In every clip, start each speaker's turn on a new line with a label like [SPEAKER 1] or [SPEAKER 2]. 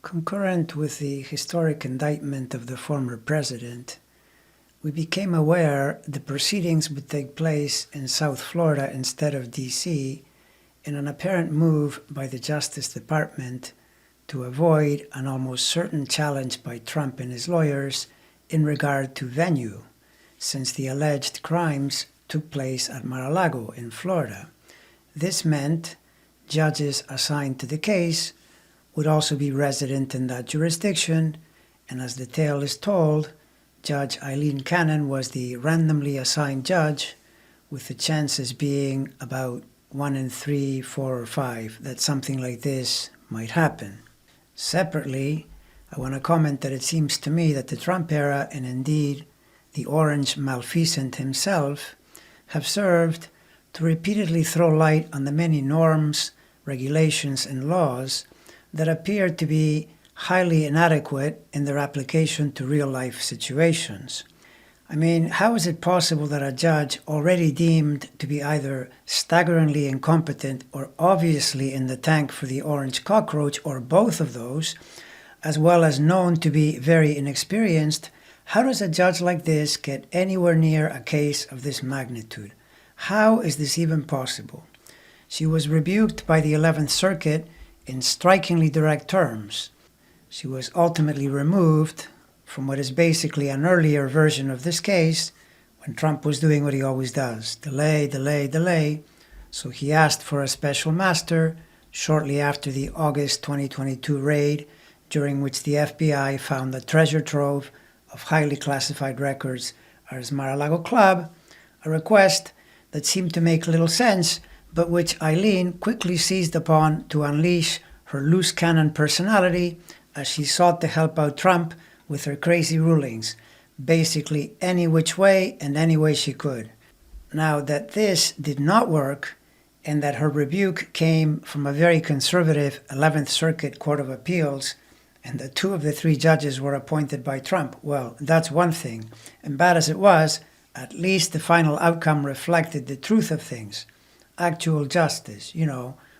[SPEAKER 1] Concurrent with the historic indictment of the former president, we became aware the proceedings would take place in South Florida instead of D.C. in an apparent move by the Justice Department to avoid an almost certain challenge by Trump and his lawyers in regard to venue, since the alleged crimes took place at Mar-a-Lago in Florida. This meant judges assigned to the case would also be resident in that jurisdiction, and as the tale is told, Judge Aileen Cannon was the randomly assigned judge, with the chances being about 1 in 3, 4, or 5 that something like this might happen. Separately, I want to comment that it seems to me that the Trump era, and indeed the Orange malfeasant himself, have served to repeatedly throw light on the many norms, regulations, and laws that appear to be highly inadequate in their application to real-life situations. I mean, how is it possible that a judge already deemed to be either staggeringly incompetent or obviously in the tank for the orange cockroach, or both of those, as well as known to be very inexperienced, how does a judge like this get anywhere near a case of this magnitude? How is this even possible? She was rebuked by the 11th Circuit in strikingly direct terms. She was ultimately removed from what is basically an earlier version of this case, when Trump was doing what he always does: delay, delay, delay. So he asked for a special master shortly after the August 2022 raid, during which the FBI found a treasure trove of highly classified records at his Mar-a-Lago club, a request that seemed to make little sense, but which Aileen quickly seized upon to unleash her loose cannon personality as she sought to help out Trump with her crazy rulings, basically any which way and any way she could. Now, that this did not work, and that her rebuke came from a very conservative 11th Circuit Court of Appeals, and that 2 of the 3 judges were appointed by Trump, well, that's one thing. And bad as it was, at least the final outcome reflected the truth of things. Actual justice,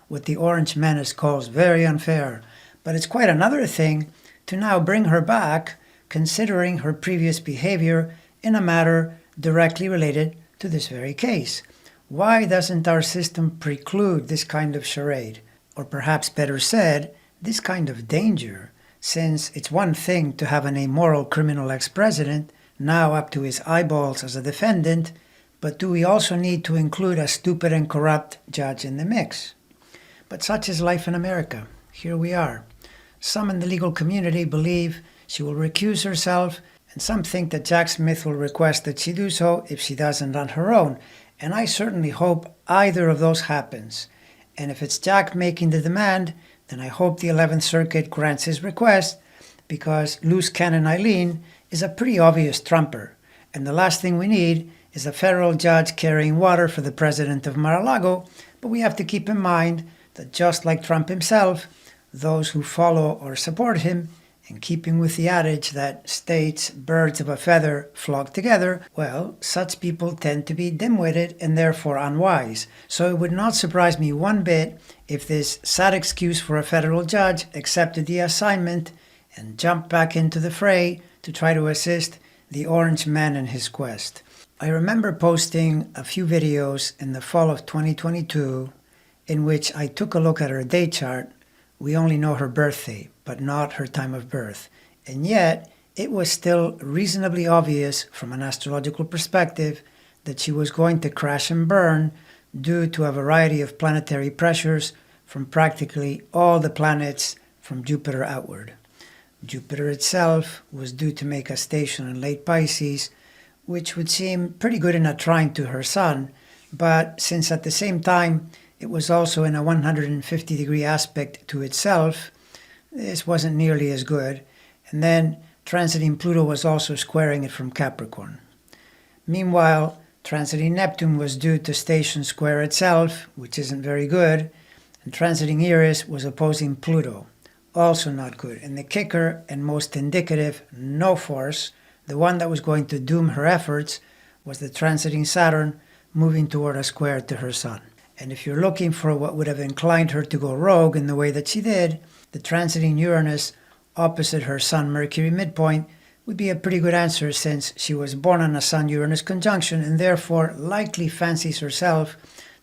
[SPEAKER 1] what the Orange menace calls very unfair. But it's quite another thing to now bring her back, considering her previous behavior in a matter directly related to this very case. Why doesn't our system preclude this kind of charade? Or perhaps better said, this kind of danger, since it's one thing to have an amoral criminal ex-president, now up to his eyeballs as a defendant, but do we also need to include a stupid and corrupt judge in the mix? But such is life in America. Here we are. Some in the legal community believe she will recuse herself, and some think that Jack Smith will request that she do so if she doesn't on her own. And I certainly hope either of those happens. And if it's Jack making the demand, then I hope the 11th Circuit grants his request, because loose cannon Aileen is a pretty obvious trumper. And the last thing we need is a federal judge carrying water for the president of Mar-a-Lago, but we have to keep in mind that just like Trump himself, those who follow or support him, in keeping with the adage that states birds of a feather flock together, well, such people tend to be dim-witted and therefore unwise. So it would not surprise me one bit if this sad excuse for a federal judge accepted the assignment and jumped back into the fray to try to assist the Orange man in his quest. I remember posting a few videos in the fall of 2022 in which I took a look at her day chart. We only know her birthday, but not her time of birth. And yet, it was still reasonably obvious from an astrological perspective that she was going to crash and burn due to a variety of planetary pressures from practically all the planets from Jupiter outward. Jupiter itself was due to make a station in late Pisces, which would seem pretty good in a trine to her Sun, but since at the same time it was also in a 150-degree aspect to itself, this wasn't nearly as good. And then transiting Pluto was also squaring it from Capricorn. Meanwhile, transiting Neptune was due to station square itself, which isn't very good, and transiting Eris was opposing Pluto, also not good. And the kicker and most indicative no force, the one that was going to doom her efforts, was the transiting Saturn moving toward a square to her Sun. And if you're looking for what would have inclined her to go rogue in the way that she did, the transiting Uranus opposite her Sun-Mercury midpoint would be a pretty good answer, since she was born on a Sun-Uranus conjunction and therefore likely fancies herself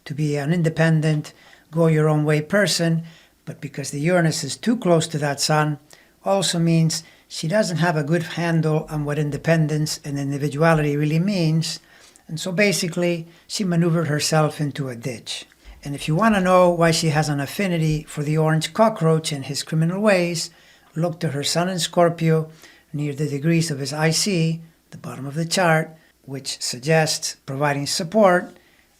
[SPEAKER 1] to be an independent, go-your-own-way person, but because the Uranus is too close to that Sun, also means she doesn't have a good handle on what independence and individuality really means, and so basically she maneuvered herself into a ditch. And if you want to know why she has an affinity for the orange cockroach and his criminal ways, look to her Sun in Scorpio near the degrees of his IC, the bottom of the chart, which suggests providing support,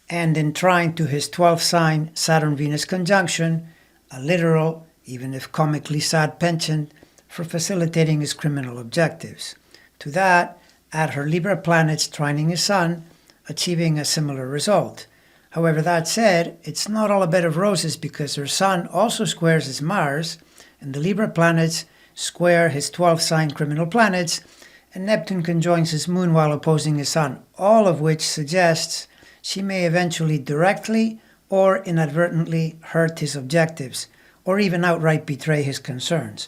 [SPEAKER 1] and in trine to his 12th sign Saturn-Venus conjunction, a literal, even if comically sad penchant for facilitating his criminal objectives. To that, add her Libra planets trining his Sun, achieving a similar result. However, that said, it's not all a bed of roses, because her Sun also squares his Mars, and the Libra planets square his 12th sign criminal planets, and Neptune conjoins his Moon while opposing his Sun, all of which suggests she may eventually directly or inadvertently hurt his objectives, or even outright betray his concerns.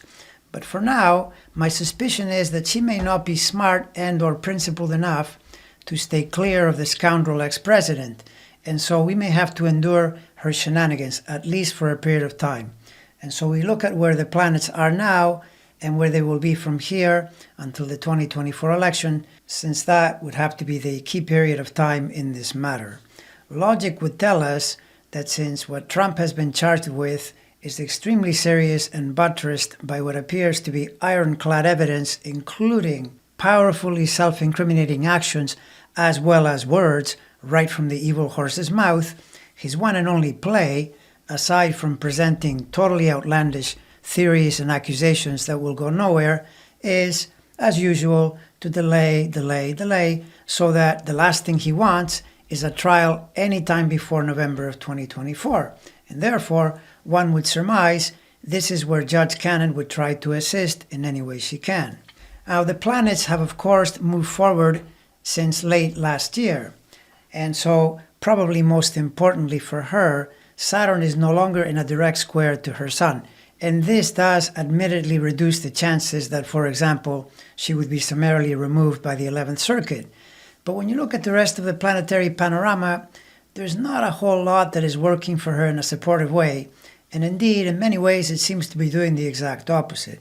[SPEAKER 1] But for now, my suspicion is that she may not be smart and or principled enough to stay clear of the scoundrel ex-president, and so we may have to endure her shenanigans, at least for a period of time. And so we look at where the planets are now and where they will be from here until the 2024 election, since that would have to be the key period of time in this matter. Logic would tell us that since what Trump has been charged with is extremely serious and buttressed by what appears to be ironclad evidence, including powerfully self-incriminating actions as well as words right from the evil horse's mouth, his one and only play, aside from presenting totally outlandish theories and accusations that will go nowhere, is, as usual, to delay, so that the last thing he wants is a trial any time before November of 2024. And therefore, one would surmise this is where Judge Cannon would try to assist in any way she can. Now, the planets have, of course, moved forward since late last year. And so, probably most importantly for her, Saturn is no longer in a direct square to her Sun. And this does admittedly reduce the chances that, for example, she would be summarily removed by the 11th Circuit. But when you look at the rest of the planetary panorama, there's not a whole lot that is working for her in a supportive way. And indeed, in many ways, it seems to be doing the exact opposite.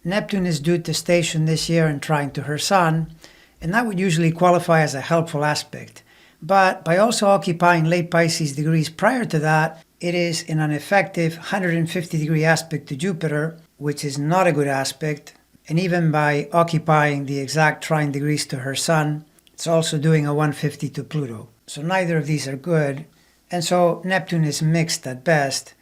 [SPEAKER 1] Neptune is due to station this year and trine to her Sun, and that would usually qualify as a helpful aspect. But by also occupying late Pisces degrees prior to that, it is in an effective 150-degree aspect to Jupiter, which is not a good aspect, and even by occupying the exact trine degrees to her Sun, it's also doing a 150 to Pluto. So neither of these are good, and so Neptune is mixed at best,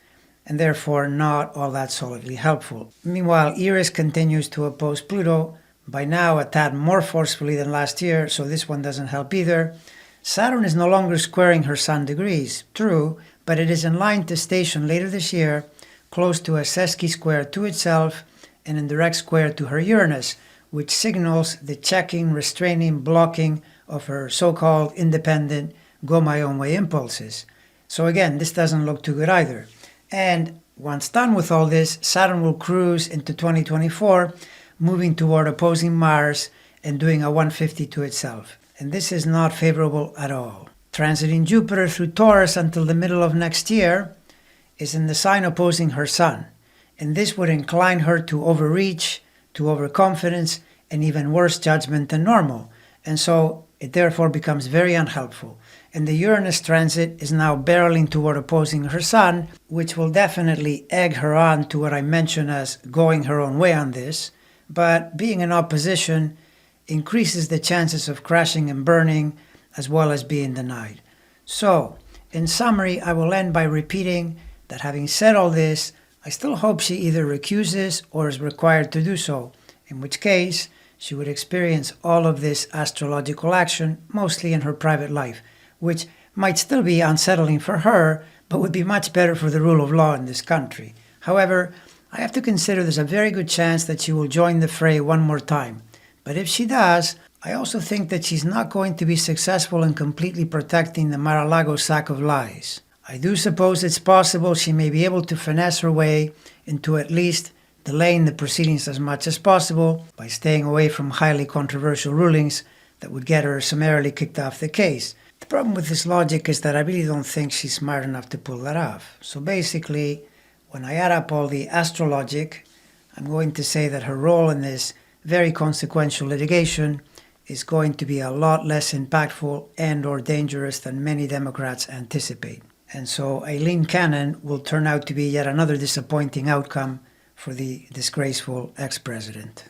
[SPEAKER 1] and therefore not all that solidly helpful. Meanwhile, Eris continues to oppose Pluto, by now a tad more forcefully than last year, so this one doesn't help either. Saturn is no longer squaring her Sun degrees, true, but it is in line to station later this year, close to a sesqui square to itself and in direct square to her Uranus, which signals the checking, restraining, blocking of her so-called independent, go-my-own-way impulses. So again, this doesn't look too good either. And once done with all this, Saturn will cruise into 2024, moving toward opposing Mars and doing a 150 to itself. And this is not favorable at all. Transiting Jupiter through Taurus until the middle of next year is in the sign opposing her Sun, and this would incline her to overreach, to overconfidence, and even worse judgment than normal, and so it therefore becomes very unhelpful. And the Uranus transit is now barreling toward opposing her Sun, which will definitely egg her on to what I mention as going her own way on this, but being in opposition increases the chances of crashing and burning, as well as being denied. So, in summary, I will end by repeating that having said all this, I still hope she either recuses or is required to do so, in which case she would experience all of this astrological action mostly in her private life, which might still be unsettling for her, but would be much better for the rule of law in this country. However, I have to consider there's a very good chance that she will join the fray one more time. But if she does, I also think that she's not going to be successful in completely protecting the Mar-a-Lago sack of lies. I do suppose it's possible she may be able to finesse her way into at least delaying the proceedings as much as possible by staying away from highly controversial rulings that would get her summarily kicked off the case. The problem with this logic is that I really don't think she's smart enough to pull that off. So basically, when I add up all the astrologic, I'm going to say that her role in this very consequential litigation is going to be a lot less impactful and or dangerous than many Democrats anticipate. And so Aileen Cannon will turn out to be yet another disappointing outcome for the disgraceful ex-president.